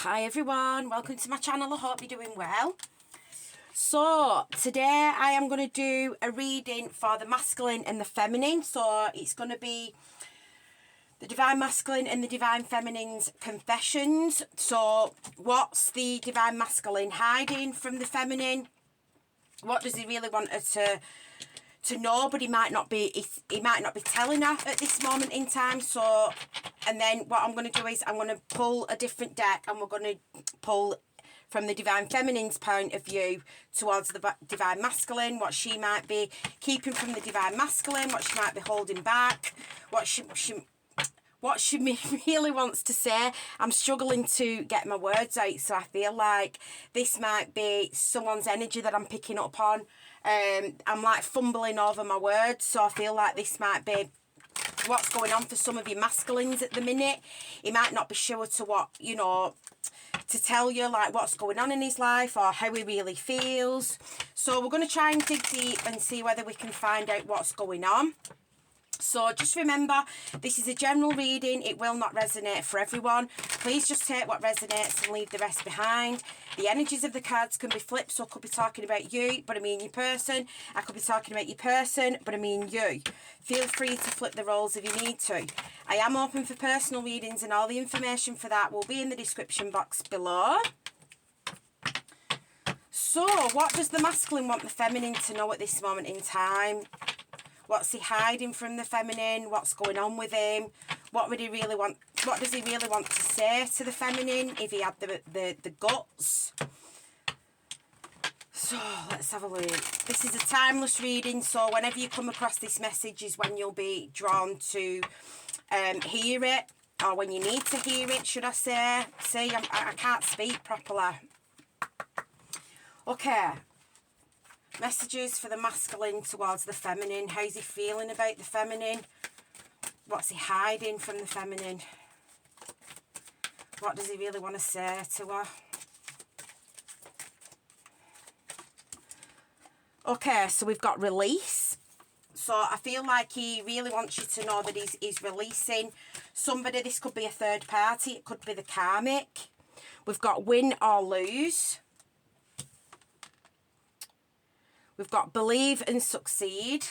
Hi everyone, welcome to my channel. I hope you're doing well. So today I am going to do a reading for the masculine and the feminine. So it's going to be the divine masculine and the divine feminine's confessions. So what's the divine masculine hiding from the feminine? What does he really want her to know, but he might not be telling her at this moment in time. So, and then what I'm going to do is I'm going to pull a different deck, and we're going to pull from the divine feminine's point of view towards the divine masculine, what she might be keeping from the divine masculine, what she might be holding back, what she really wants to say. I'm struggling to get my words out, so I feel like this might be someone's energy that I'm picking up on. I'm like fumbling over my words, so I feel like this might be what's going on for some of you masculines at the minute. He might not be sure to what, you know, to tell you like what's going on in his life or how he really feels. So we're going to try and dig deep and see whether we can find out what's going on. So just remember, this is a general reading. It will not resonate for everyone. Please just take what resonates and leave the rest behind. The energies of the cards can be flipped, so I could be talking about you, but I mean your person. I could be talking about your person, but I mean you. Feel free to flip the roles if you need to. I am open for personal readings, and all the information for that will be in the description box below. So, what does the masculine want the feminine to know at this moment in time? What's he hiding from the feminine? What's going on with him? What would he really want? What does he really want to say to the feminine if he had the guts? So let's have a look. This is a timeless reading, so whenever you come across this message is when you'll be drawn to hear it, or when you need to hear it, should I say. See, I can't speak properly. Okay. Messages for the masculine towards the feminine. How's he feeling about the feminine? What's he hiding from the feminine? What does he really want to say to her? Okay, so we've got release. So I feel like he really wants you to know that he's releasing somebody. This could be a third party. It could be the karmic. We've got win or lose. We've got believe and succeed.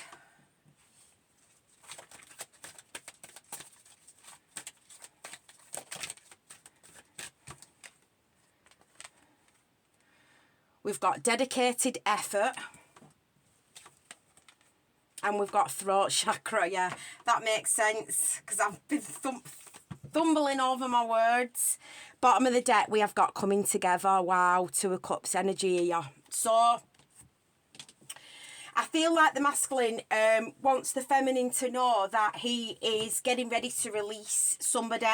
We've got dedicated effort. And we've got throat chakra. Yeah, that makes sense because I've been fumbling over my words. Bottom of the deck, we have got coming together. Wow, Two of Cups energy here. So I feel like the masculine wants the feminine to know that he is getting ready to release somebody.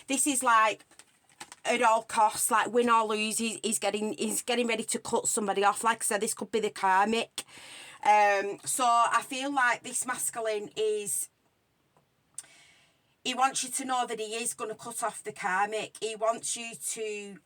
This is like at all costs, like win or lose. He's getting ready to cut somebody off. Like I said, this could be the karmic. So I feel like this masculine is. He wants you to know that he is going to cut off the karmic. He wants you to.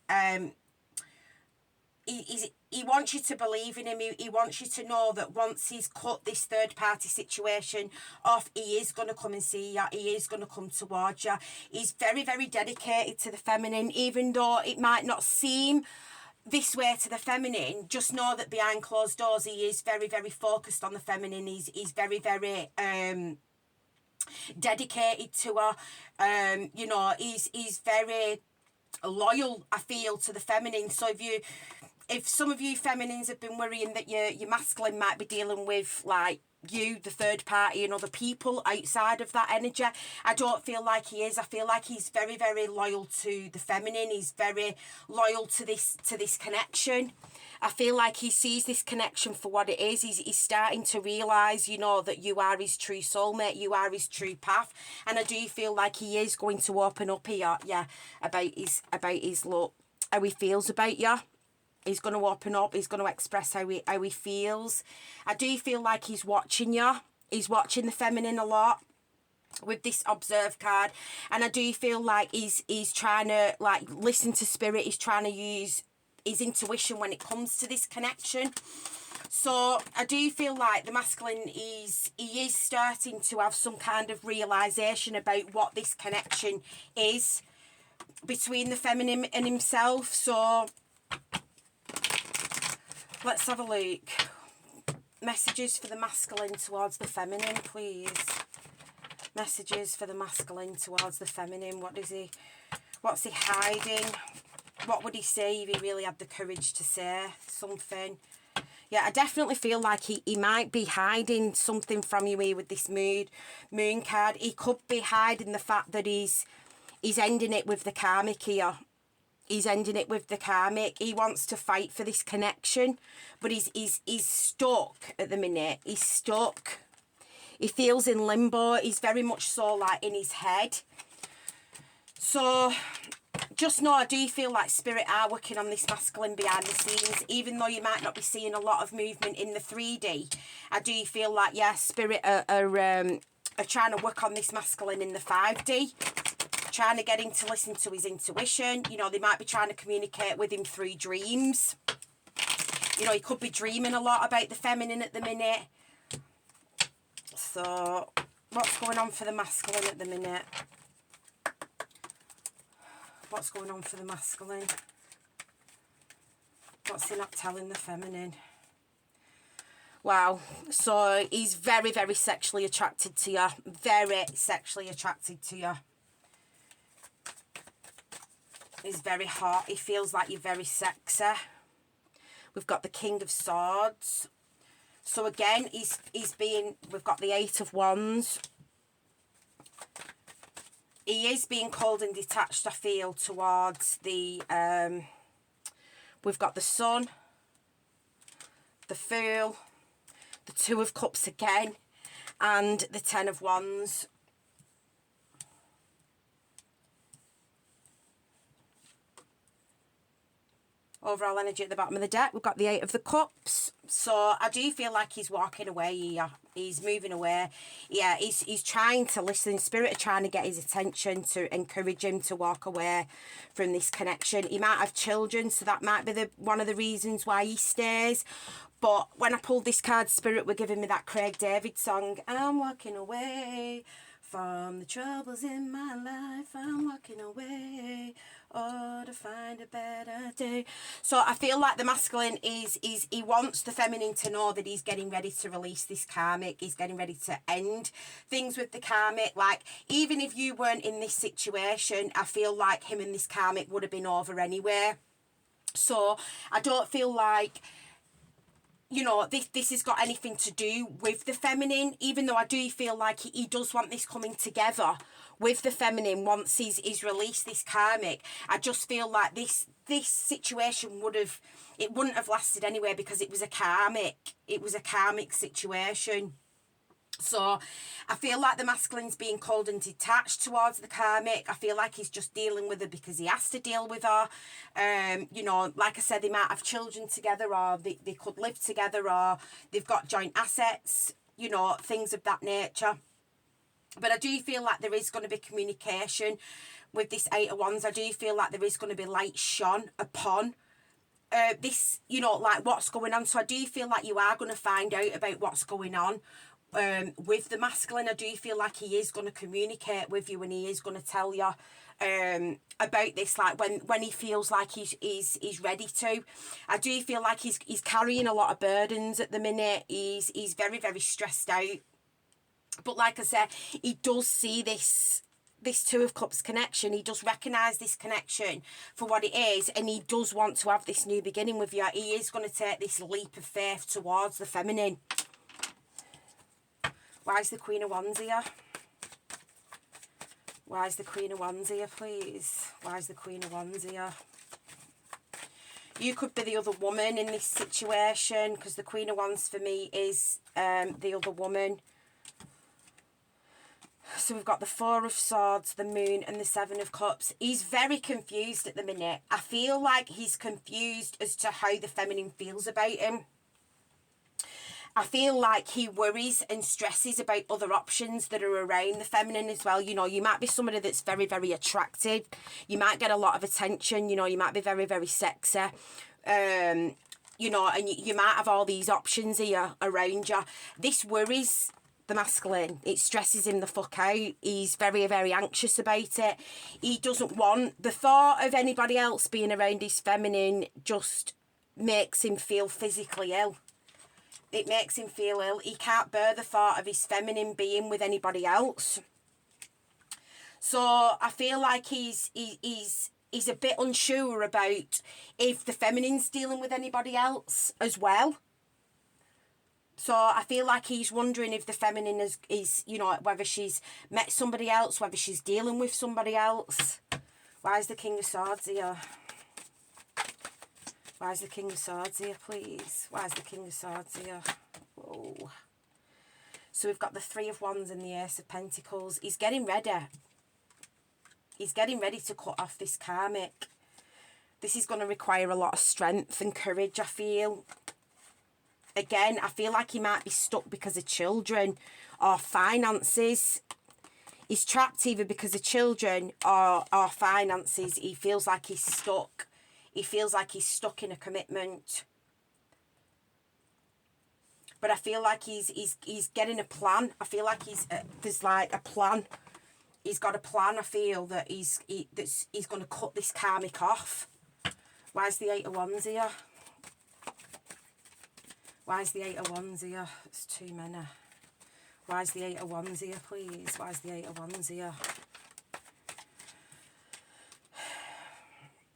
He wants you to believe in him. He wants you to know that once he's cut this third party situation off, he is going to come and see you. He is going to come towards you. He's very, very dedicated to the feminine, even though it might not seem this way to the feminine. Just know that behind closed doors, he is very, very focused on the feminine. He's very, very dedicated to her. You know, he's very loyal, I feel, to the feminine. So if some of you feminines have been worrying that your masculine might be dealing with like you, the third party, and other people outside of that energy, I don't feel like he is. I feel like he's very, very loyal to the feminine. He's very loyal to this connection. I feel like he sees this connection for what it is. He's starting to realise, you know, that you are his true soulmate, you are his true path. And I do feel like he is going to open up here, yeah, about his look, how he feels about you. He's going to open up. He's going to express how he feels. I do feel like he's watching you. He's watching the feminine a lot with this observe card. And I do feel like he's trying to like listen to spirit. He's trying to use his intuition when it comes to this connection. So I do feel like the masculine he is starting to have some kind of realisation about what this connection is. between the feminine and himself. So let's have a look. Messages for the masculine towards the feminine, please. Messages for the masculine towards the feminine. What's he hiding? What would he say if he really had the courage to say something? Yeah, I definitely feel like he might be hiding something from you here with this moon card. He could be hiding the fact that he's ending it with the karmic here. He's ending it with the karmic. He wants to fight for this connection, but he's stuck at the minute. He's stuck. He feels in limbo. He's very much so like in his head. So just know I do feel like Spirit are working on this masculine behind the scenes. Even though you might not be seeing a lot of movement in the 3D, I do feel like, yeah, Spirit are trying to work on this masculine in the 5D. Trying to get him to listen to his intuition. You know, they might be trying to communicate with him through dreams. You know, he could be dreaming a lot about the feminine at the minute. So, what's going on for the masculine at the minute? What's going on for the masculine? What's he not telling the feminine? Wow. So, he's very, very sexually attracted to you. Very sexually attracted to you. He's very hot. He feels like you're very sexy. We've got the King of Swords. So again, we've got the 8 of Wands. He is being cold and detached, I feel, towards the, we've got the Sun, the Fool, the 2 of Cups again, and the 10 of Wands. Overall energy at the bottom of the deck, we've got the 8 of the Cups. So I do feel like he's walking away here. He's moving away. Yeah, he's trying to listen. Spirit are trying to get his attention to encourage him to walk away from this connection. He might have children, so that might be one of the reasons why he stays. But when I pulled this card, Spirit were giving me that Craig David song. I'm walking away from the troubles in my life. I'm walking away. Oh, to find a better day. So I feel like the masculine he wants the feminine to know that he's getting ready to release this karmic. He's getting ready to end things with the karmic. Like, even if you weren't in this situation, I feel like him and this karmic would have been over anyway. So I don't feel like, you know, this has got anything to do with the feminine, even though I do feel like he does want this coming together with the feminine once he's released this karmic. I just feel like this situation wouldn't have lasted anyway, because it was a karmic situation. So I feel like the masculine's being cold and detached towards the karmic. I feel like he's just dealing with her because he has to deal with her. You know, like I said, they might have children together, or they could live together, or they've got joint assets, you know, things of that nature. But I do feel like there is going to be communication with this 8 of Wands. I do feel like there is going to be light shone upon this, you know, like what's going on. So I do feel like you are going to find out about what's going on with the masculine. I do feel like he is going to communicate with you, and he is going to tell you about this, like when he feels like he's ready to. I do feel like he's carrying a lot of burdens at the minute. He's very, very stressed out. But like I said, he does see this 2 of Cups connection. He does recognise this connection for what it is, and he does want to have this new beginning with you. He is going to take this leap of faith towards the feminine. Why is the Queen of Wands here? Why is the Queen of Wands here, please? Why is the Queen of Wands here? You could be the other woman in this situation, because the Queen of Wands for me is the other woman. So we've got the 4 of Swords, the Moon, and the 7 of Cups. He's very confused at the minute. I feel like he's confused as to how the feminine feels about him. I feel like he worries and stresses about other options that are around the feminine as well. You know, you might be somebody that's very, very attractive. You might get a lot of attention. You know, you might be very, very sexy. You know, and you might have all these options here around you. This worries the masculine. It stresses him the fuck out. He's very, very anxious about it. He doesn't want the thought of anybody else being around his feminine, just makes him feel physically ill. It makes him feel ill. He can't bear the thought of his feminine being with anybody else. So I feel like he's a bit unsure about if the feminine's dealing with anybody else as well. So I feel like he's wondering if the feminine is, you know, whether she's met somebody else, whether she's dealing with somebody else. Why is the King of Swords here? Why is the King of Swords here, please? Why is the King of Swords here? Whoa. So we've got the Three of Wands and the Ace of Pentacles. He's getting ready. He's getting ready to cut off this karmic. This is going to require a lot of strength and courage, I feel. Again, I feel like he might be stuck because of children or finances. He's trapped either because of children or finances. He feels like he's stuck. He feels like he's stuck in a commitment. But I feel like he's getting a plan. I feel like there's like a plan. He's got a plan. I feel that he's going to cut this karmic off. Why is the Eight of Wands here? Why is the Eight of Wands here? It's too many. Why is the Eight of Wands here, please? Why is the Eight of Wands here?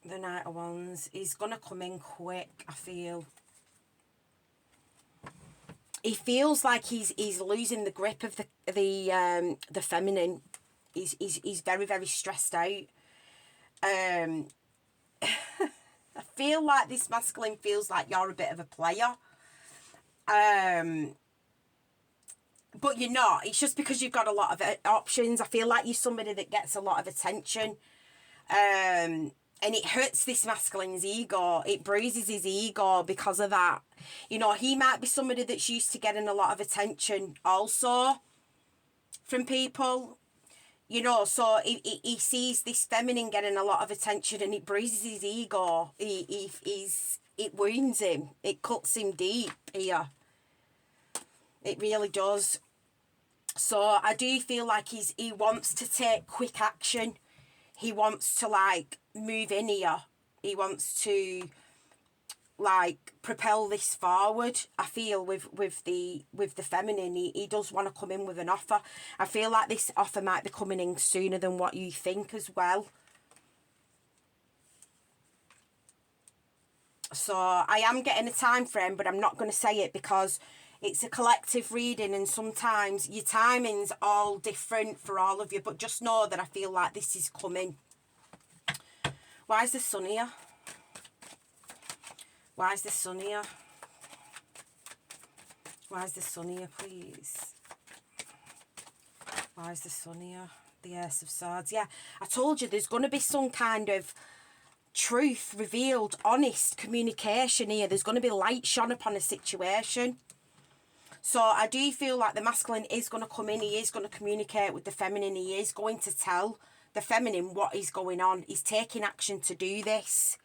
The Knight of Wands. He's going to come in quick, I feel. He feels like he's losing the grip of the feminine. He's very, very stressed out. I feel like this masculine feels like you're a bit of a player. But you're not. It's just because you've got a lot of options. I feel like you're somebody that gets a lot of attention. And it hurts this masculine's ego. It bruises his ego because of that. You know, he might be somebody that's used to getting a lot of attention also from people. You know, so he sees this feminine getting a lot of attention and it bruises his ego. It wounds him. It cuts him deep here. It really does. So I do feel like he wants to take quick action. He wants to like move in here. He wants to like propel this forward. I feel with the feminine, he does want to come in with an offer. I feel like this offer might be coming in sooner than what you think as well. So I am getting a time frame, but I'm not going to say it because it's a collective reading and sometimes your timing's all different for all of you. But just know that I feel like this is coming. Why is the Sun here? Why is the Sun here? Why is the Sun here, please? Why is the Sun here? The Ace of Swords. Yeah, I told you there's going to be some kind of truth revealed, honest communication here. There's going to be light shone upon a situation. So I do feel like the masculine is going to come in. He is going to communicate with the feminine. He is going to tell the feminine what is going on. He's taking action to do this.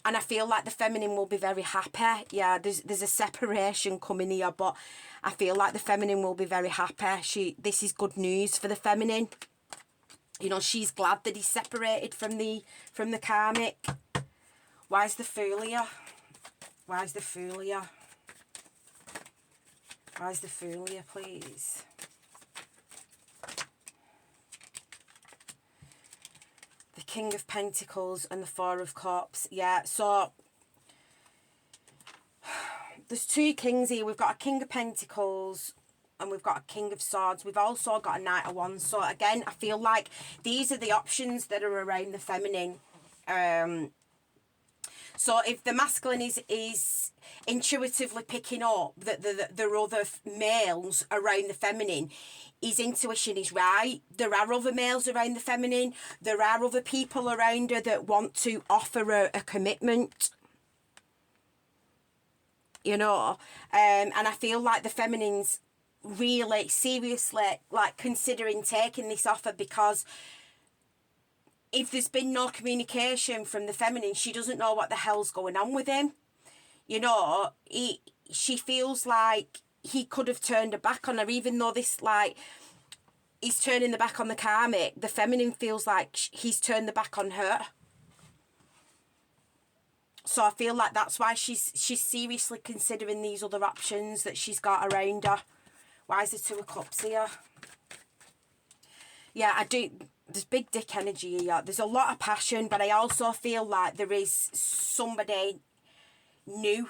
And I feel like the feminine will be very happy. Yeah, there's a separation coming here, but I feel like the feminine will be very happy. This is good news for the feminine. You know, she's glad that he's separated from the karmic. Why is the Fool here? Why is the Fool here? Why is the Fool here, please? The King of Pentacles and the Four of Cups. Yeah, so there's two kings here. We've got a King of Pentacles and we've got a King of Swords. We've also got a Knight of Wands. So again, I feel like these are the options that are around the feminine. So if the masculine is intuitively picking up that there are other males around the feminine, his intuition is right. There are other males around the feminine. There are other people around her that want to offer a commitment. You know, and I feel like the feminine's really seriously like considering taking this offer, because if there's been no communication from the feminine, she doesn't know what the hell's going on with him. You know, she feels like he could have turned her back on her, even though this, like, he's turning the back on the karmic. The feminine feels like he's turned the back on her. So I feel like that's why she's seriously considering these other options that she's got around her. Why is there 2 of Cups here? Yeah, I do. There's big dick energy here. There's a lot of passion, but I also feel like there is somebody new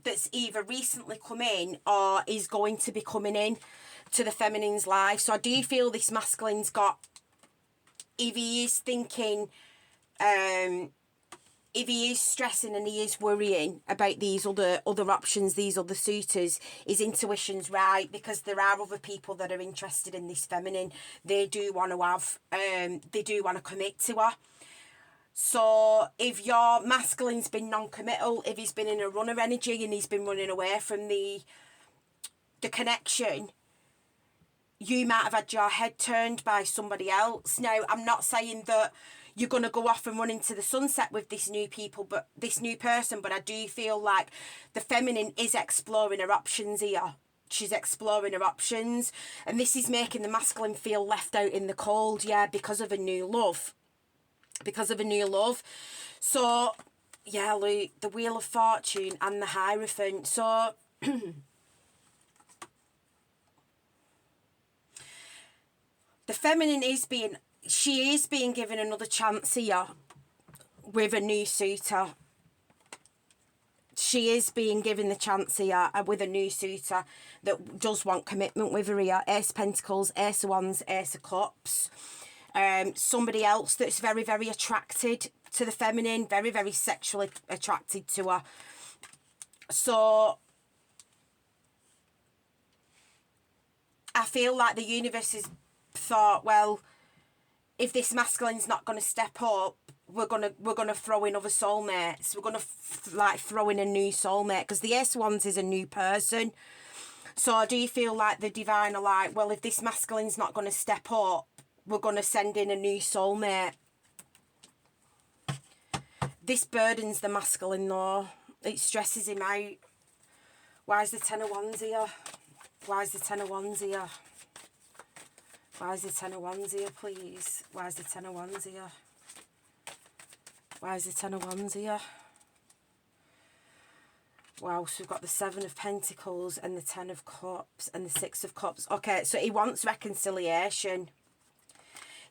that's either recently come in or is going to be coming in to the feminine's life. So I do feel this masculine's got, if he is thinking, if he is stressing and he is worrying about these other options, these other suitors, his intuition's right, because there are other people that are interested in this feminine. They do want to have, they do want to commit to her. So if your masculine's been non-committal, if he's been in a runner energy and he's been running away from the connection, you might have had your head turned by somebody else. Now, I'm not saying that you're going to go off and run into the sunset with this new person, but I do feel like the feminine is exploring her options here. She's exploring her options, and this is making the masculine feel left out in the cold, yeah, because of a new love. Because of a new love. So, yeah, Luke, the Wheel of Fortune and the Hierophant. So, the feminine is being given another chance here with a new suitor. She is being given the chance here with a new suitor that does want commitment with her here. Ace of Pentacles, Ace of Wands, Ace of Cups. Somebody else that's very, very attracted to the feminine, very, very sexually attracted to her. So I feel like the universe has thought, well, if this masculine's not going to step up, we're gonna throw in other soulmates. We're gonna like throw in a new soulmate, because the Ace of Wands is a new person. So I do feel like the divine are like, well, if this masculine's not going to step up, we're going to send in a new soulmate. This burdens the masculine though. It stresses him out. Why is the 10 of Wands here? Why is the 10 of Wands here? Why is the 10 of Wands here, please? Why is the 10 of Wands here? Why is the 10 of Wands here? Wow, so we've got the 7 of Pentacles and the 10 of Cups and the 6 of Cups. Okay, so he wants reconciliation.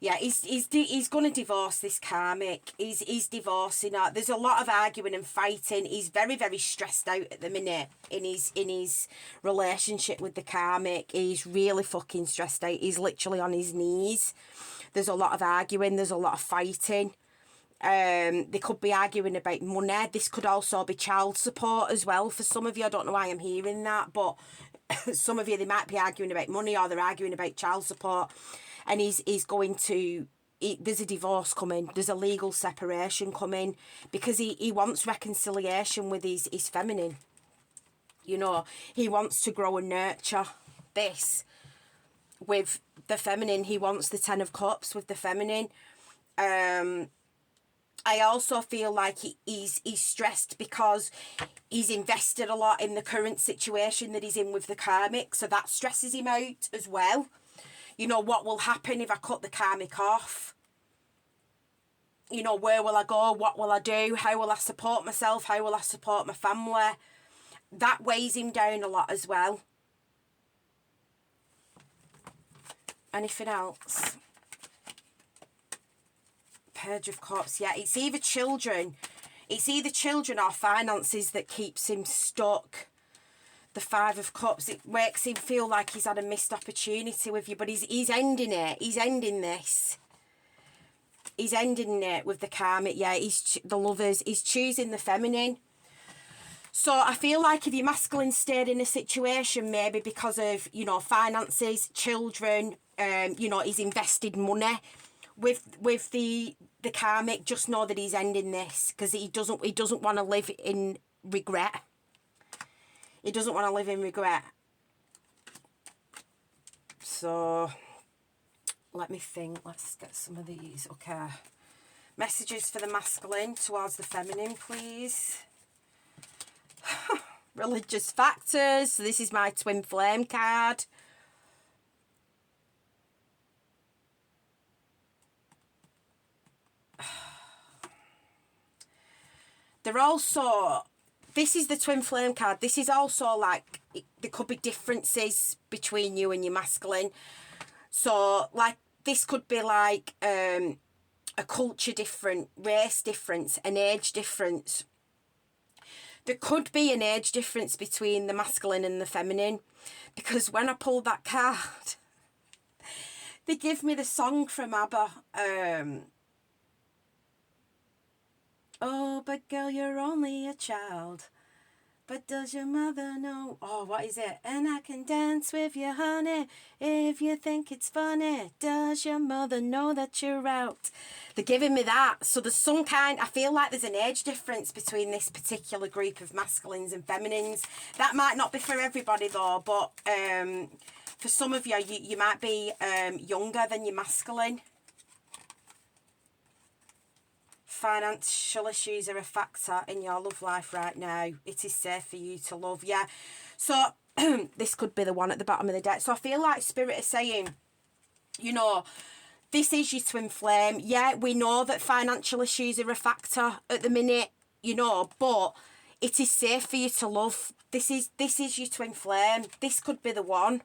Yeah, he's going to divorce this karmic. He's divorcing her. There's a lot of arguing and fighting. He's very, very stressed out at the minute in his relationship with the karmic. He's really fucking stressed out. He's literally on his knees. There's a lot of arguing. There's a lot of fighting. They could be arguing about money. This could also be child support as well for some of you. I don't know why I'm hearing that, but some of you, they might be arguing about money or they're arguing about child support. And he's going to, there's a divorce coming. There's a legal separation coming, because he wants reconciliation with his feminine. You know, he wants to grow and nurture this with the feminine. He wants the 10 of Cups with the feminine. I also feel like he's stressed because he's invested a lot in the current situation that he's in with the karmic. So that stresses him out as well. You know, what will happen if I cut the karmic off? You know, where will I go? What will I do? How will I support myself? How will I support my family? That weighs him down a lot as well. Anything else? Page of Cups. Yeah, it's either children. It's either children or finances that keeps him stuck. The 5 of Cups, it makes him feel like he's had a missed opportunity with you, but he's ending it. He's ending this. He's ending it with the karmic. Yeah, the lovers. He's choosing the feminine. So I feel like if your masculine stayed in a situation, maybe because of, you know, finances, children, you know, he's invested money with the karmic, just know that he's ending this, because he doesn't want to live in regret. He doesn't want to live in regret. So, let me think. Let's get some of these. Okay. Messages for the masculine towards the feminine, please. religious factors. So this is my twin flame card. They're also, this is the twin flame card. This is also like, there could be differences between you and your masculine. So like, this could be like a culture difference, race difference, an age difference. There could be an age difference between the masculine and the feminine, because when I pulled that card, they give me the song from ABBA. Oh, but girl, you're only a child. But does your mother know? Oh, what is it? And I can dance with you, honey, if you think it's funny. Does your mother know that you're out? They're giving me that. So there's some kind, I feel like there's an age difference between this particular group of masculines and feminines. That might not be for everybody though, but for some of you, you might be younger than your masculine. Financial issues are a factor in your love life right now. It is safe for you to love. Yeah. So this could be the one at the bottom of the deck. So I feel like Spirit is saying, you know, this is your twin flame. Yeah, we know that financial issues are a factor at the minute, you know, but it is safe for you to love. This is your twin flame. This could be the one.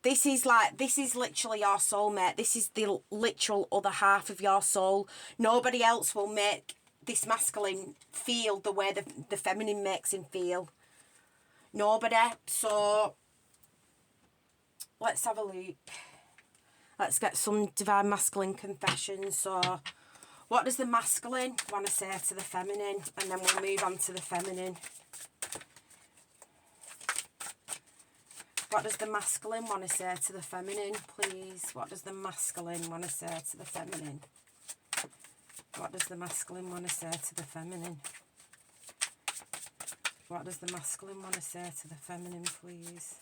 This is literally your soulmate. This is the literal other half of your soul. Nobody else will make this masculine feel the way the feminine makes him feel. Nobody. So, let's have a look. Let's get some divine masculine confessions. So, what does the masculine want to say to the feminine? And then we'll move on to the feminine. What does the masculine want to say to the feminine, please? What does the masculine want to say to the feminine? What does the masculine want to say to the feminine? What does the masculine want to say to the feminine, please?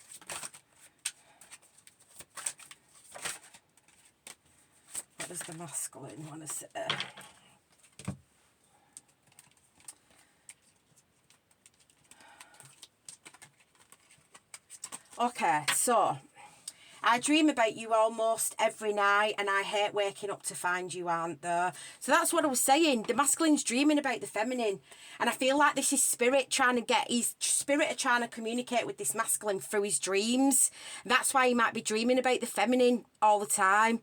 What does the masculine want to say? Okay, so I dream about you almost every night and I hate waking up to find you aren't there. So that's what I was saying. The masculine's dreaming about the feminine. And I feel like this is spirit trying to get, his spirit are trying to communicate with this masculine through his dreams. That's why he might be dreaming about the feminine all the time.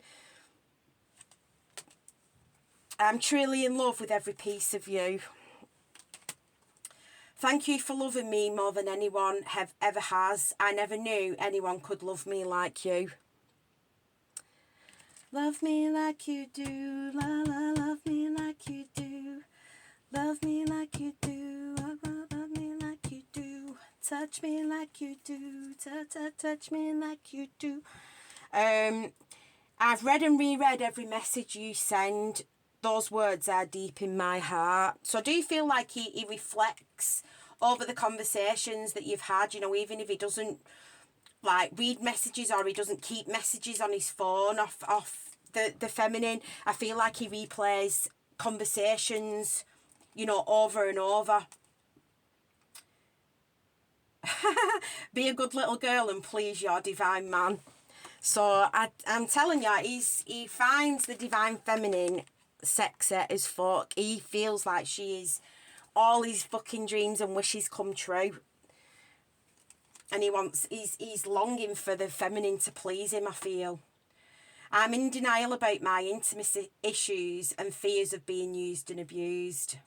I'm truly in love with every piece of you. Thank you for loving me more than anyone ever has. I never knew anyone could love me like you. Love me like you do. La la, love me like you do. Love me like you do. Love me like you do. Touch me like you do. Touch me like you do. I've read and reread every message you send. Those words are deep in my heart. So I do feel like he reflects over the conversations that you've had, you know, even if he doesn't like read messages or he doesn't keep messages on his phone off the feminine. I feel like he replays conversations, you know, over and over. Be a good little girl and please your divine man. So I'm telling you, he finds the divine feminine sexy as fuck. He feels like she is all his fucking dreams and wishes come true. And he's longing for the feminine to please him, I feel. I'm in denial about my intimacy issues and fears of being used and abused.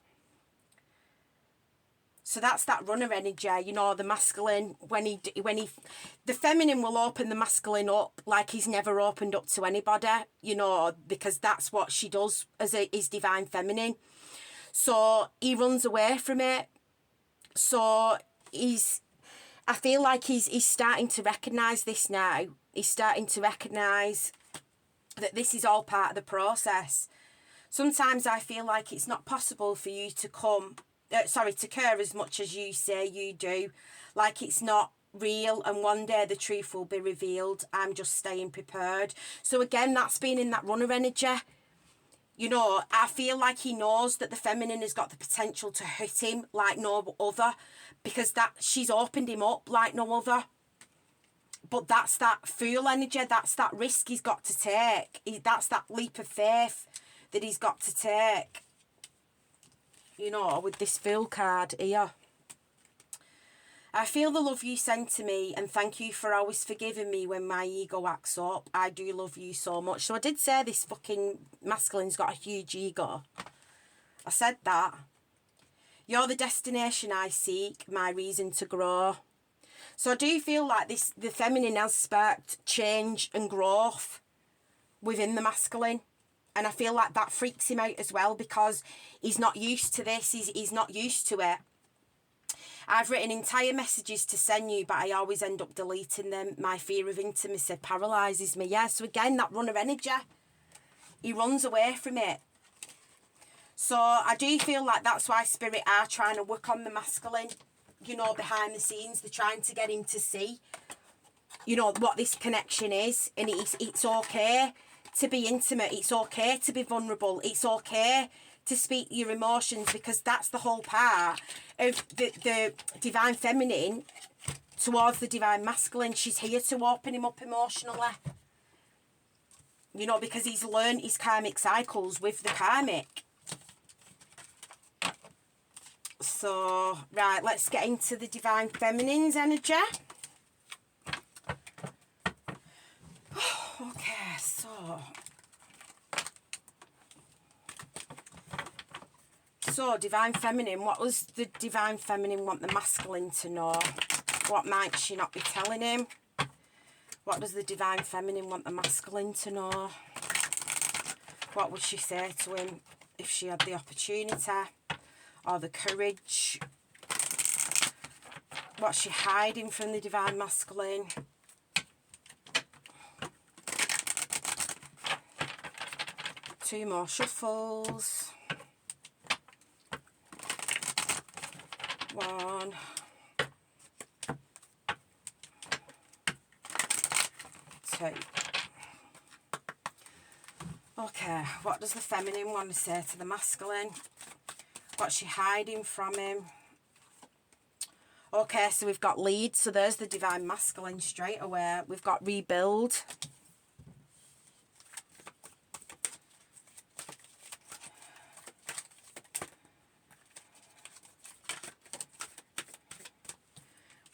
So that's that runner energy, you know, the masculine, the feminine will open the masculine up like he's never opened up to anybody, you know, because that's what she does as his divine feminine. So he runs away from it. So I feel like he's starting to recognise this now. He's starting to recognise that this is all part of the process. Sometimes I feel like it's not possible for you to to care as much as you say you do. Like it's not real and one day the truth will be revealed. I'm just staying prepared. So again, that's been in that runner energy. You know, I feel like he knows that the feminine has got the potential to hurt him like no other, because that she's opened him up like no other. But that's that fool energy. That's that risk he's got to take. That's that leap of faith that he's got to take. You know, with this fool card here. I feel the love you send to me, and thank you for always forgiving me when my ego acts up. I do love you so much. So I did say this fucking masculine's got a huge ego. I said that. You're the destination I seek, my reason to grow. So I do feel like the feminine has sparked change and growth within the masculine. And I feel like that freaks him out as well, because he's not used to this. He's not used to it. I've written entire messages to send you, but I always end up deleting them. My fear of intimacy paralyses me. Yeah, so again, that runner energy. He runs away from it. So I do feel like that's why Spirit are trying to work on the masculine, you know, behind the scenes. They're trying to get him to see, you know, what this connection is. And it's okay to be intimate. It's okay to be vulnerable. It's okay to speak your emotions, because that's the whole part of the divine feminine towards the divine masculine. She's here to open him up emotionally. You know, because he's learned his karmic cycles with the karmic. So, right, let's get into the divine feminine's energy. Okay, So, divine feminine, what does the divine feminine want the masculine to know? What might she not be telling him? What does the divine feminine want the masculine to know? What would she say to him if she had the opportunity or the courage? What's she hiding from the divine masculine? Two more shuffles. One. Two. Okay, what does the feminine want to say to the masculine? What's she hiding from him? Okay, so we've got lead. So there's the divine masculine straight away. We've got rebuild.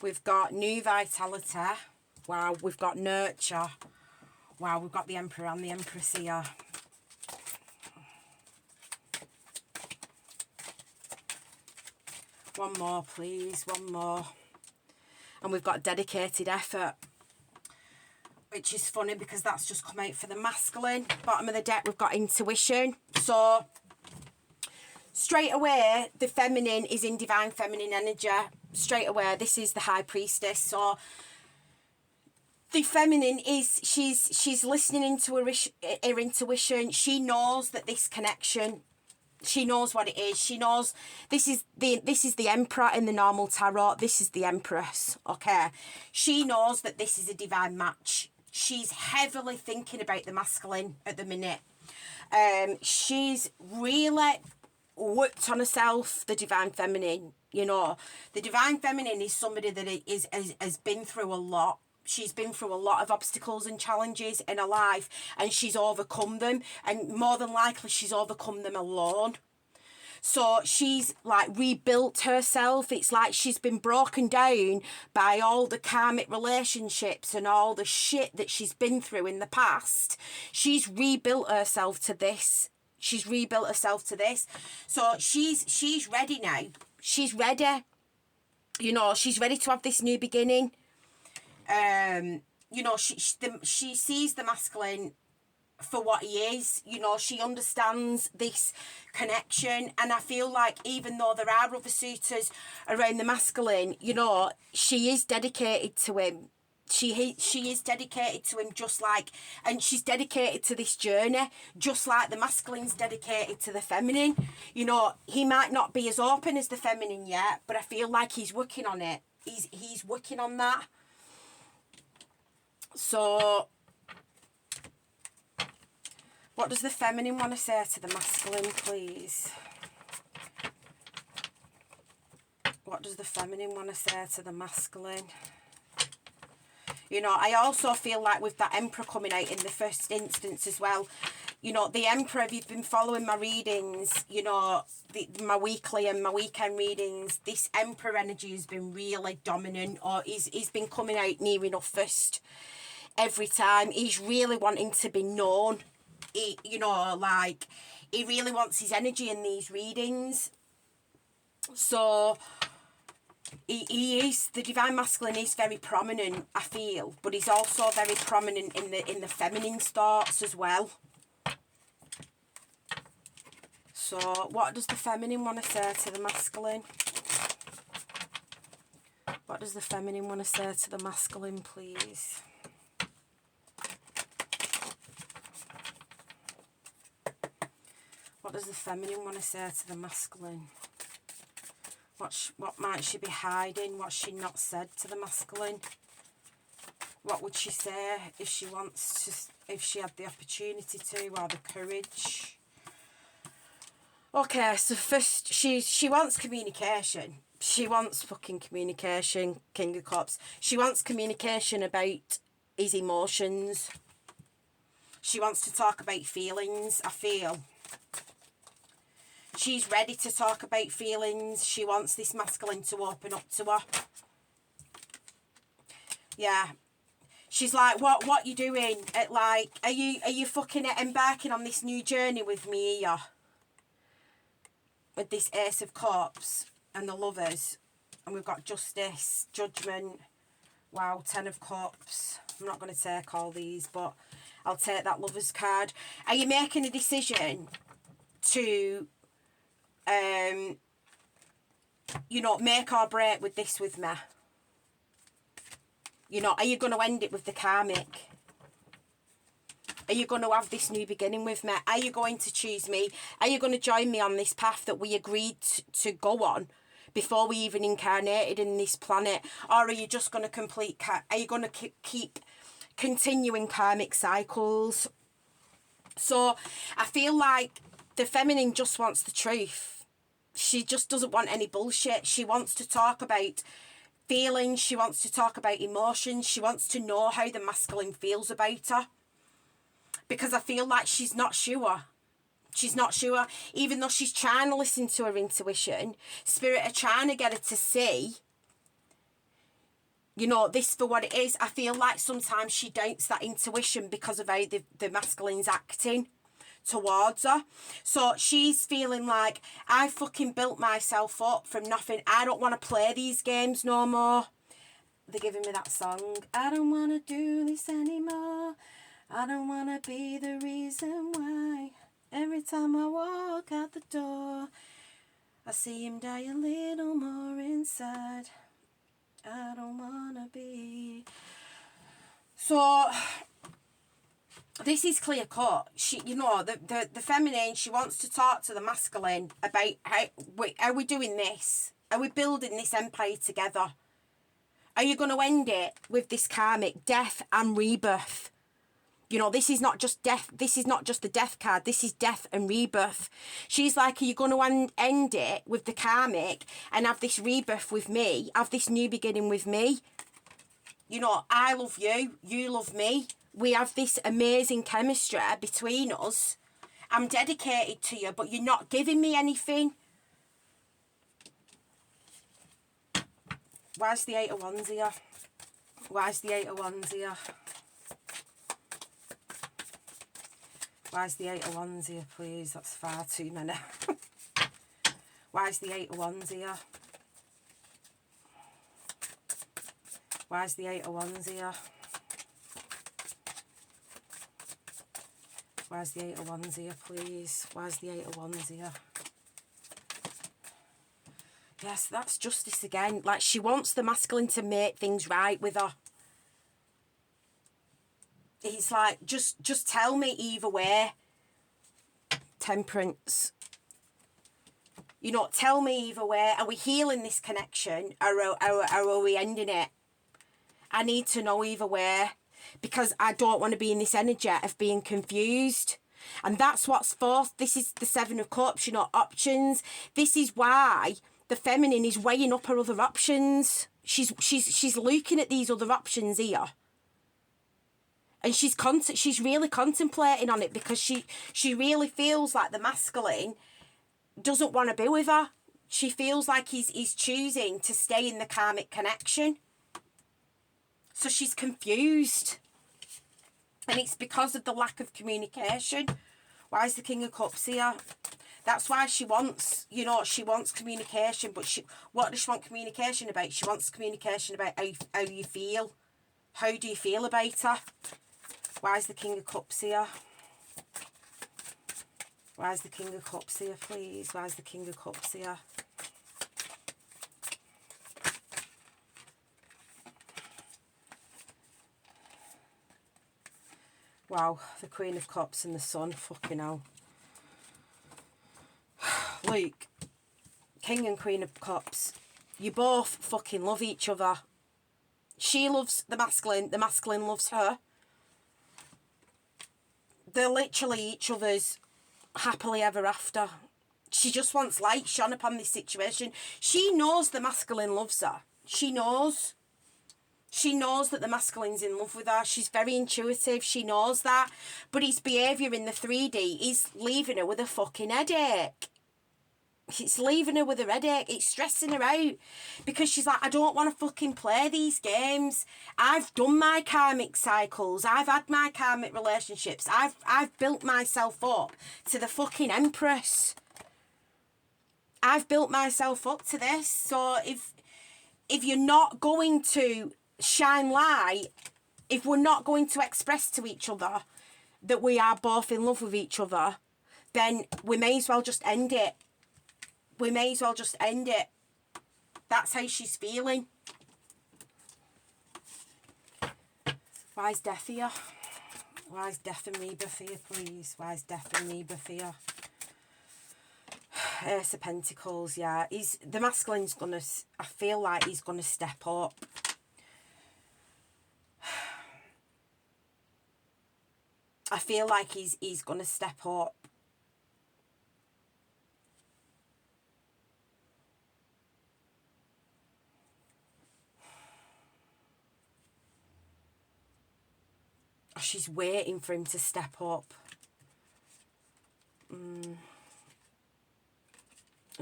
We've got new vitality. Wow, we've got nurture. Wow, we've got the Emperor and the Empress here. One more, please. One more. And we've got dedicated effort, which is funny because that's just come out for the masculine. Bottom of the deck, we've got intuition. So, straight away, the feminine is in divine feminine energy. Straight away, this is the High Priestess. So, the feminine is, she's listening into her intuition. She knows that this connection, she knows what it is. She knows this is the Emperor in the normal tarot. This is the Empress, okay? She knows that this is a divine match. She's heavily thinking about the masculine at the minute. She's really worked on herself, the divine feminine. You know, the divine feminine is somebody that has been through a lot. She's been through a lot of obstacles and challenges in her life, and she's overcome them, and more than likely she's overcome them alone. So she's like rebuilt herself. It's like she's been broken down by all the karmic relationships and all the shit that she's been through in the past. She's rebuilt herself to this. She's rebuilt herself to this. So she's ready now. She's ready. You know, she's ready to have this new beginning. You know, she sees the masculine for what he is. You know, she understands this connection, and I feel like even though there are other suitors around the masculine, you know, she is dedicated to him. She is dedicated to him, just like, and she's dedicated to this journey, just like the masculine's dedicated to the feminine. You know, he might not be as open as the feminine yet, but I feel like he's working on it. He's working on that. So, What does the feminine want to say to the masculine, please? What does the feminine want to say to the masculine? You know, I also feel like with that Emperor coming out in the first instance as well, you know, the Emperor, if you've been following my readings, you know, my weekly and my weekend readings, this Emperor energy has been really dominant, or he's been coming out near enough first every time. He's really wanting to be known. You know, like, he really wants his energy in these readings. So he is, the divine masculine is very prominent, I feel, but he's also very prominent in the feminine thoughts as well. So what does the feminine want to say to the masculine? What does the feminine want to say to the masculine, please? What does the feminine want to say to the masculine? What might she be hiding? What's she not said to the masculine? What would she say if she wants to, if she had the opportunity to, or the courage? Okay, so first, she wants communication. She wants fucking communication, King of Cups. She wants communication about his emotions. She wants to talk about feelings, I feel. She's ready to talk about feelings. She wants this masculine to open up to her. Yeah. She's like, what you doing? Like, are you fucking embarking on this new journey with me here? With this Ace of Cups and the Lovers. And we've got Justice, Judgment. Wow, 10 of Cups. I'm not going to take all these, but I'll take that Lovers card. Are you making a decision to, you know, make or break with this with me? You know, are you going to end it with the Karmic? Are you going to have this new beginning with me? Are you going to choose me? Are you going to join me on this path that we agreed to go on before we even incarnated in this planet? Or are you just going to are you going to keep continuing karmic cycles? So I feel like the feminine just wants the truth. She just doesn't want any bullshit. She wants to talk about feelings. She wants to talk about emotions. She wants to know how the masculine feels about her. Because I feel like she's not sure. She's not sure. Even though she's trying to listen to her intuition, Spirit are trying to get her to see, you know, this for what it is. I feel like sometimes she doubts that intuition because of how the masculine's acting towards her. So she's feeling like, I fucking built myself up from nothing. I don't want to play these games no more. They're giving me that song. I don't want to do this anymore. I don't want to be the reason why. Every time I walk out the door, I see him die a little more inside. I don't want to be. So this is clear cut. She, you know, the feminine, she wants to talk to the masculine about how are we doing this? Are we building this empire together? Are you going to end it with this karmic death and rebirth? You know, this is not just death. This is not just the death card. This is death and rebirth. She's like, are you going to end it with the karmic and have this rebirth with me? Have this new beginning with me? You know, I love you. You love me. We have this amazing chemistry between us. I'm dedicated to you, but you're not giving me anything. Why's the 8 of Wands here? Why's the 8 of Wands here? Why's the 8 of Wands here, please? That's far too many. Why's the 8 of Wands here? Why's the 8 of Wands here? Why's the 8 of Wands here, please? Why's the 8 of Wands here? Yes, that's Justice again. Like, she wants the masculine to make things right with her. It's like, just tell me either way. Temperance. You know, tell me either way. Are we healing this connection or are we ending it? I need to know either way. Because I don't want to be in this energy of being confused. And that's what's forced. This is the Seven of Cups, you know, options. This is why the feminine is weighing up her other options. She's looking at these other options here. And she's really contemplating on it, because she really feels like the masculine doesn't want to be with her. She feels like he's choosing to stay in the karmic connection. So she's confused. And it's because of the lack of communication. Why is the King of Cups here? That's why she wants, you know, she wants communication. But what does she want communication about? She wants communication about how you feel. How do you feel about her? Why is the King of Cups here? Why is the King of Cups here, please? Why is the King of Cups here? Wow, the Queen of Cups and the Sun. Fucking hell. Luke, King and Queen of Cups, you both fucking love each other. She loves the masculine loves her. They're literally each other's happily ever after. She just wants light shone upon this situation. She knows the masculine loves her. She knows. She knows that the masculine's in love with her. She's very intuitive. She knows that. But his behaviour in the 3D is leaving her with a fucking headache. It's leaving her with a headache. It's stressing her out. Because she's like, I don't want to fucking play these games. I've done my karmic cycles. I've had my karmic relationships. I've built myself up to the fucking Empress. I've built myself up to this. So if you're not going to shine light, if we're not going to express to each other that we are both in love with each other, then we may as well just end it. We may as well just end it. That's how she's feeling. Why is Death here? Why is Death and Rebirth here, please? Why is Death and Rebirth here? Ace of Pentacles, yeah. The masculine's gonna, I feel like he's gonna step up. I feel like he's gonna step up. She's waiting for him to step up.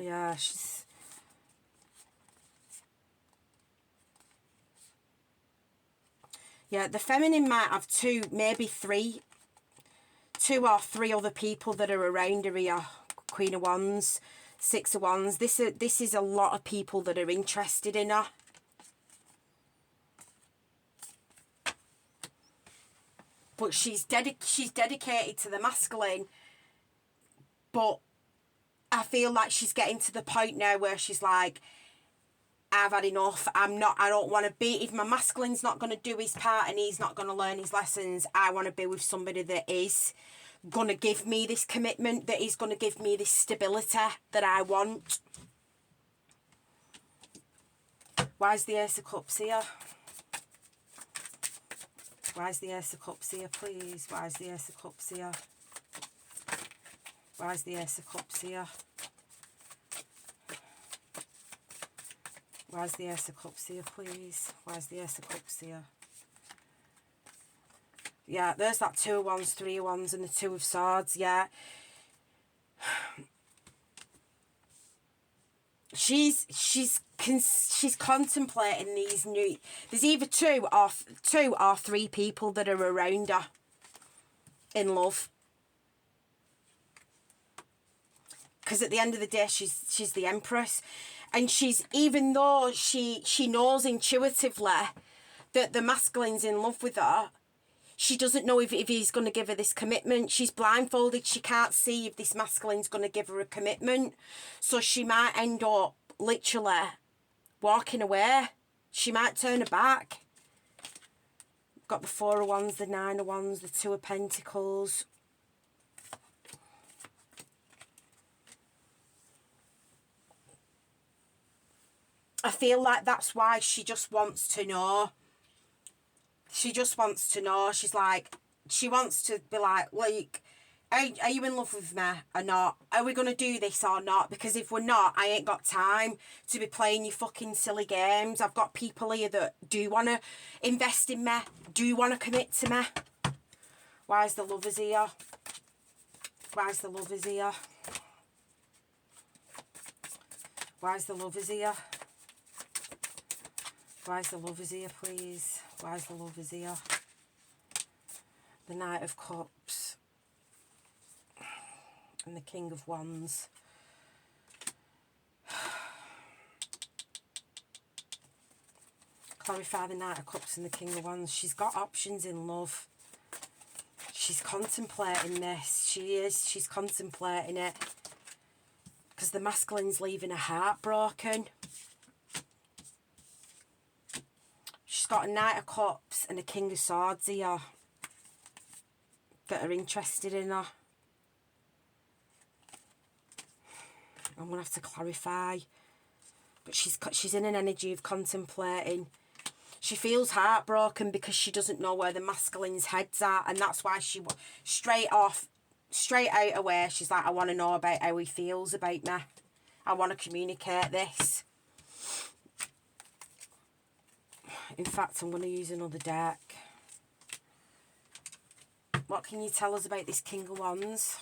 Yeah, she's... Yeah, the feminine might have two or three other people that are around her here. Queen of Wands, Six of Wands. This is a lot of people that are interested in her. But she's dedicated to the masculine. But I feel like she's getting to the point now where she's like, I've had enough. I don't want to be, if my masculine's not going to do his part and he's not going to learn his lessons, I want to be with somebody that is going to give me this commitment, that is going to give me this stability that I want. Why is the Ace of Cups here? Why is the Ace of Cups here, please? Why is the Ace of Cups here? Why is the Ace of Cups here? Why is the Ace of Cups here, please? Why is the Ace of Cups here? Yeah, there's that Two of Wands, Three of Wands, and the Two of Swords, yeah. She's contemplating these new... There's either two or three people that are around her in love. Because at the end of the day, she's the Empress. And even though she knows intuitively that the masculine's in love with her, she doesn't know if he's going to give her this commitment. She's blindfolded. She can't see if this masculine's going to give her a commitment. So she might end up literally walking away. She might turn her back. Got the Four of Wands, the Nine of Wands, the Two of Pentacles. I feel like that's why she just wants to know. She just wants to know. She's like, she wants to be like, Are you in love with me or not? Are we going to do this or not? Because if we're not, I ain't got time to be playing your fucking silly games. I've got people here that do want to invest in me, do want to commit to me. Why is the lovers here? Why is the lovers here? Why is the lovers here? Why is the lovers here, please? Why is the lovers here? The Knight of Cups. And the King of Wands. Clarify the Knight of Cups and the King of Wands. She's got options in love. She's contemplating this. She is. She's contemplating it. Because the masculine's leaving her heartbroken. She's got a Knight of Cups and a King of Swords here that are interested in her. I'm going to have to clarify. But she's in an energy of contemplating. She feels heartbroken because she doesn't know where the masculine's head's at. And that's why she, straight out away, she's like, I want to know about how he feels about me. I want to communicate this. In fact, I'm going to use another deck. What can you tell us about this King of Wands?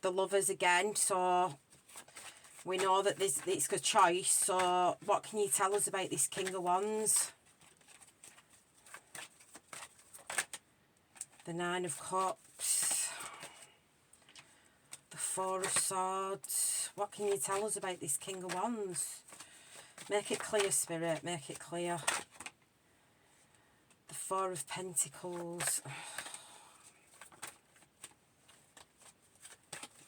The Lovers again, so we know that it's a choice. So what can you tell us about this King of Wands? The Nine of Cups. The Four of Swords. What can you tell us about this King of Wands? Make it clear, Spirit, make it clear. The Four of Pentacles.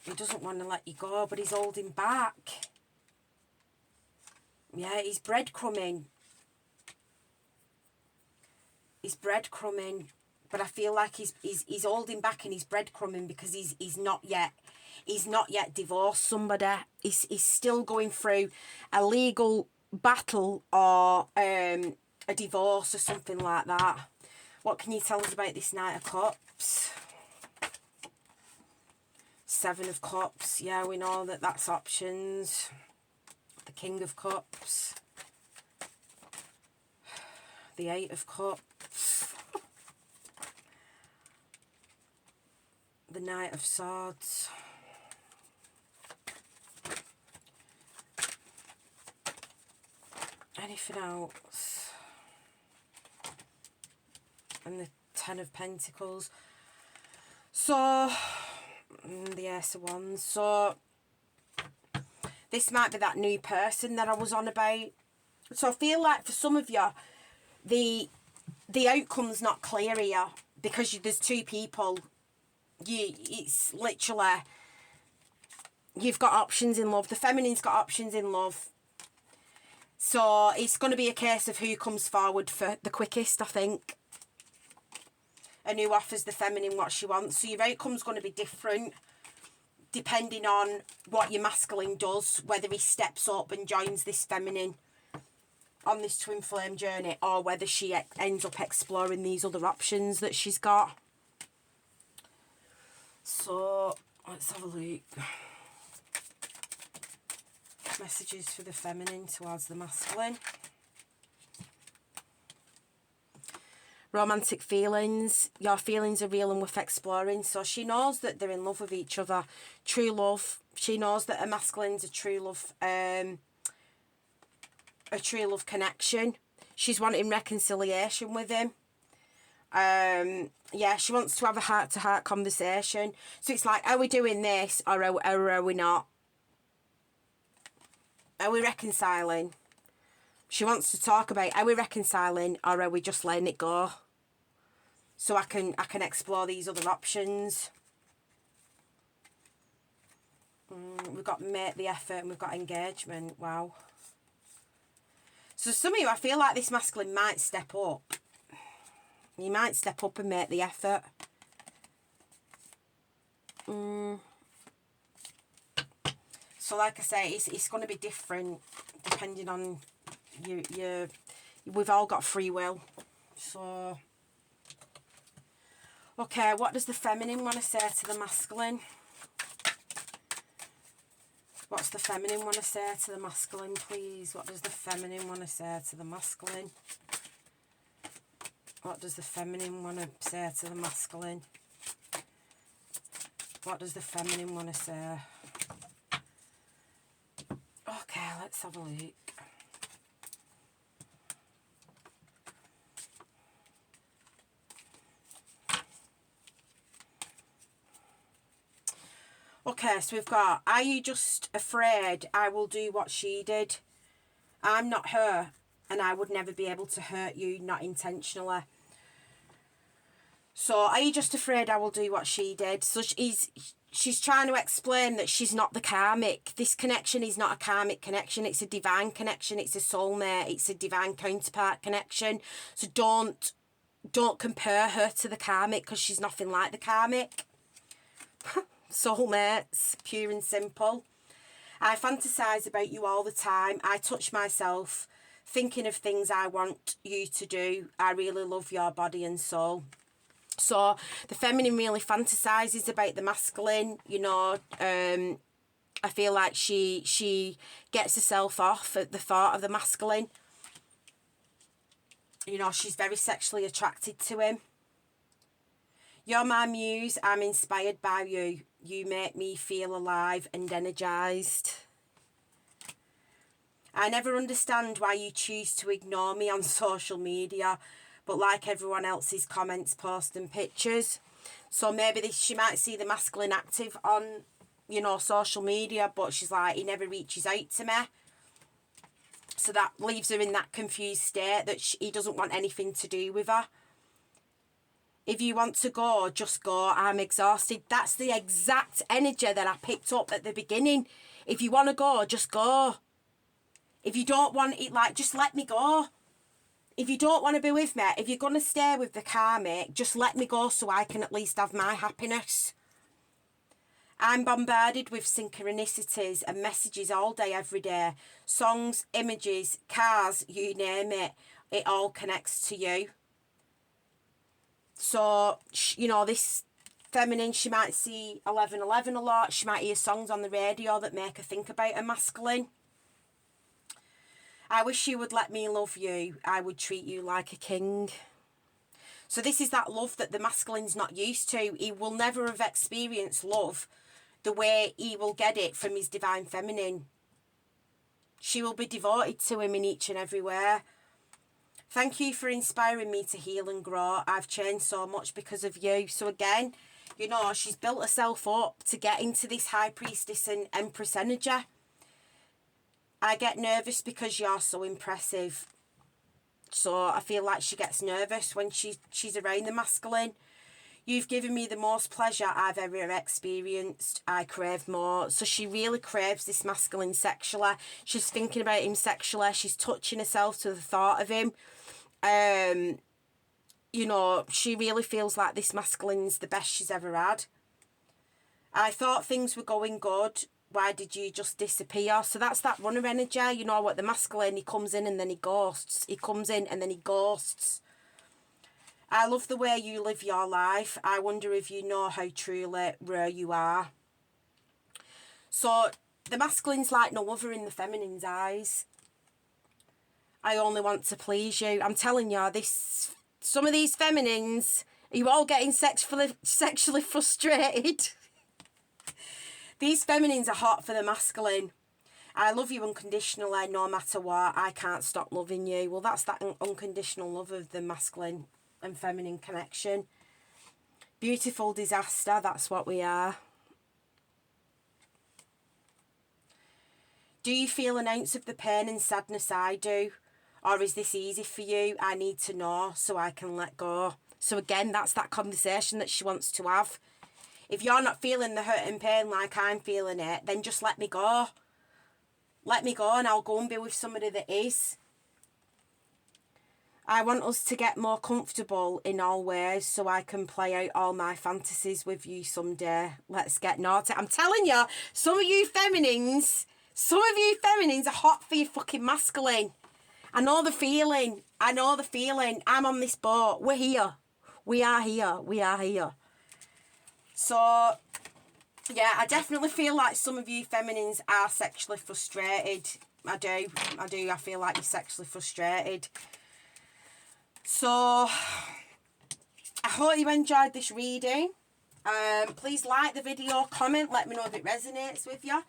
He doesn't want to let you go, but he's holding back. Yeah, he's breadcrumbing. He's breadcrumbing. But I feel like he's holding back and he's breadcrumbing because he's not yet divorced somebody. He's still going through a legal battle or a divorce or something like that. What can you tell us about this Knight of Cups? Seven of Cups. Yeah, we know that that's options. The King of Cups. The Eight of Cups. The Knight of Swords. Anything else? And the Ten of Pentacles. So, the Ace of Wands. So, this might be that new person that I was on about. So, I feel like for some of you, the outcome's not clear here because there's two people. It's literally, you've got options in love. The feminine's got options in love. So it's going to be a case of who comes forward for the quickest, I think. And who offers the feminine what she wants. So your outcome's going to be different depending on what your masculine does. Whether he steps up and joins this feminine on this twin flame journey. Or whether she ends up exploring these other options that she's got. So, let's have a look. Messages for the feminine towards the masculine. Romantic feelings. Your feelings are real and worth exploring. So she knows that they're in love with each other. True love. She knows that a masculine's a true love connection. She's wanting reconciliation with him. Yeah, she wants to have a heart-to-heart conversation. So it's like, are we doing this or are we not? Are we reconciling? She wants to talk about, are we reconciling or are we just letting it go? So I can explore these other options. We've got make the effort and we've got engagement. Wow. So some of you, I feel like this masculine might step up. You might step up and make the effort. So like I say, it's going to be different depending on your we've all got free will. So Okay, what does the feminine want to say to the masculine? What's the feminine want to say to the masculine, please? What does the feminine want to say to the masculine? What does the feminine want to say to the masculine? What does the feminine want to say? Okay, let's have a look. Okay, so we've got, are you just afraid I will do what she did? I'm not her, and I would never be able to hurt you, not intentionally. So, are you just afraid I will do what she did? So, she's trying to explain that she's not the karmic. This connection is not a karmic connection. It's a divine connection. It's a soulmate. It's a divine counterpart connection. So, don't compare her to the karmic, because she's nothing like the karmic. Soulmates, pure and simple. I fantasize about you all the time. I touch myself thinking of things I want you to do. I really love your body and soul. So the feminine really fantasizes about the masculine, you know. I feel like she gets herself off at the thought of the masculine. You know, she's very sexually attracted to him. You're my muse. I'm inspired by you. You make me feel alive and energized. I never understand why you choose to ignore me on social media, but like everyone else's comments, posts and pictures. So maybe she might see the masculine active on, you know, social media, but she's like, he never reaches out to me. So that leaves her in that confused state that he doesn't want anything to do with her. If you want to go, just go. I'm exhausted. That's the exact energy that I picked up at the beginning. If you want to go, just go. If you don't want it, like, just let me go. If you don't want to be with me, if you're going to stay with the karmic, just let me go so I can at least have my happiness. I'm bombarded with synchronicities and messages all day, every day. Songs, images, cars, you name it. It all connects to you. So, you know, this feminine, she might see 1111 a lot. She might hear songs on the radio that make her think about a masculine. I wish you would let me love you. I would treat you like a king. So this is that love that the masculine's not used to. He will never have experienced love the way he will get it from his divine feminine. She will be devoted to him in each and every way. Thank you for inspiring me to heal and grow. I've changed so much because of you. So again, you know, she's built herself up to get into this high priestess and empress energy. I get nervous because you're so impressive. So I feel like she gets nervous when she's around the masculine. You've given me the most pleasure I've ever experienced. I crave more. So she really craves this masculine sexually. She's thinking about him sexually. She's touching herself to the thought of him. You know, she really feels like this masculine's the best she's ever had. I thought things were going good. Why did you just disappear? So that's that runner energy. You know what, the masculine, he comes in and then he ghosts. He comes in and then he ghosts. I love the way you live your life. I wonder if you know how truly rare you are. So the masculine's like no other in the feminine's eyes. I only want to please you. I'm telling you, some of these feminines, are you all getting sexually frustrated? These feminines are hot for the masculine. I love you unconditionally, no matter what. I can't stop loving you. Well, that's that unconditional love of the masculine and feminine connection. Beautiful disaster, that's what we are. Do you feel an ounce of the pain and sadness I do? Or is this easy for you? I need to know so I can let go. So again, that's that conversation that she wants to have. If you're not feeling the hurt and pain like I'm feeling it, then just let me go. Let me go and I'll go and be with somebody that is. I want us to get more comfortable in all ways so I can play out all my fantasies with you someday. Let's get naughty. I'm telling you, some of you feminines are hot for your fucking masculine. I know the feeling. I'm on this boat. We're here. We are here. We are here. So, yeah, I definitely feel like some of you feminines are sexually frustrated. I do. I feel like you're sexually frustrated. So, I hope you enjoyed this reading. Please like the video, comment, let me know if it resonates with you.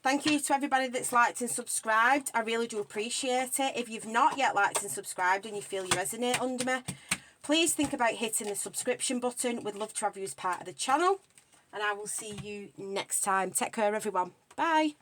Thank you to everybody that's liked and subscribed. I really do appreciate it. If you've not yet liked and subscribed and you feel you resonate under me, please think about hitting the subscription button. We'd love to have you as part of the channel. And I will see you next time. Take care, everyone. Bye.